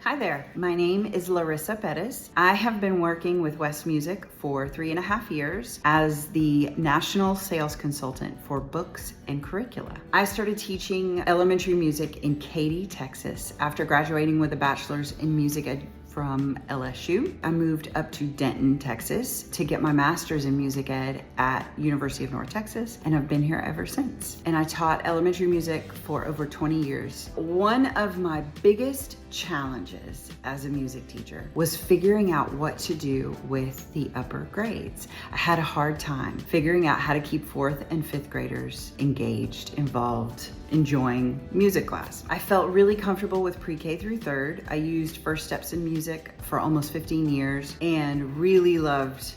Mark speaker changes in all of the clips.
Speaker 1: Hi there, my name is Larissa Perez. I have been working with West Music for 3.5 years as the National Sales Consultant for books and curricula. I started teaching elementary music in Katy, Texas after graduating with a bachelor's in music ed from LSU. I moved up to Denton, Texas to get my master's in music ed at University of North Texas, and I've been here ever since. And I taught elementary music for over 20 years. One of my biggest challenges as a music teacher was figuring out what to do with the upper grades. I had a hard time figuring out how to keep 4th and 5th graders engaged, involved, enjoying music class. I felt really comfortable with pre-K through 3rd. I used First Steps in Music for almost 15 years and really loved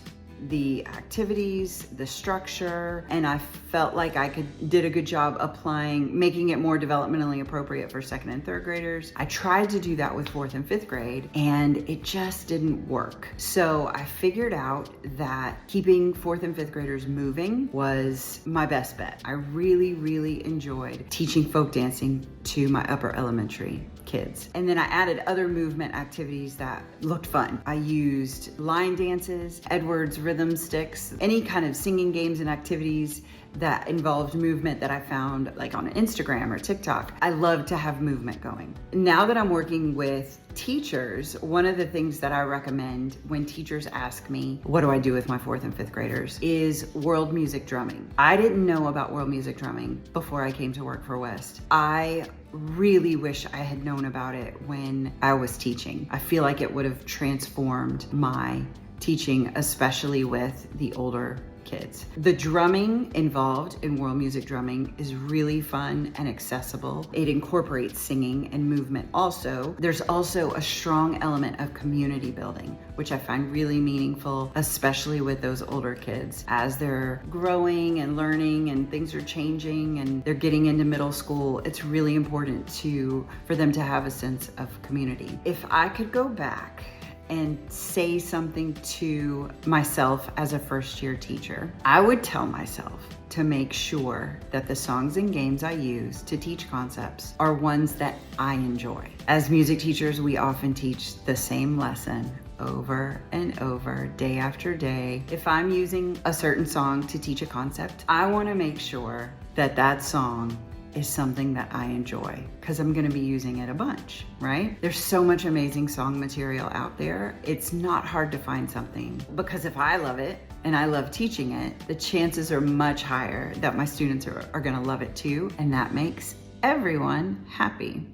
Speaker 1: the activities, the structure, and I felt like I did a good job making it more developmentally appropriate for 2nd and 3rd graders. I tried to do that with 4th and 5th grade, and it just didn't work. So I figured out that keeping 4th and 5th graders moving was my best bet. I really enjoyed teaching folk dancing to my upper elementary kids. And then I added other movement activities that looked fun. I used line dances, Edwards rhythm sticks, any kind of singing games and activities that involved movement that I found like on Instagram or TikTok. I love to have movement going. Now that I'm working with teachers, one of the things that I recommend when teachers ask me, what do I do with my 4th and 5th graders, is world music drumming. I didn't know about world music drumming before I came to work for West. I really wish I had known about it when I was teaching. I feel like it would have transformed my teaching, especially with the older kids. The drumming involved in world music drumming is really fun and accessible. It incorporates singing and movement also. There's also a strong element of community building, which I find really meaningful, especially with those older kids. As they're growing and learning and things are changing and they're getting into middle school, it's really important for them to have a sense of community. If I could go back and say something to myself as a first-year teacher, I would tell myself to make sure that the songs and games I use to teach concepts are ones that I enjoy. As music teachers, we often teach the same lesson over and over, day after day. If I'm using a certain song to teach a concept, I want to make sure that that song is something that I enjoy, because I'm gonna be using it a bunch, right? There's so much amazing song material out there. It's not hard to find something, because if I love it and I love teaching it, the chances are much higher that my students are gonna love it too, and that makes everyone happy.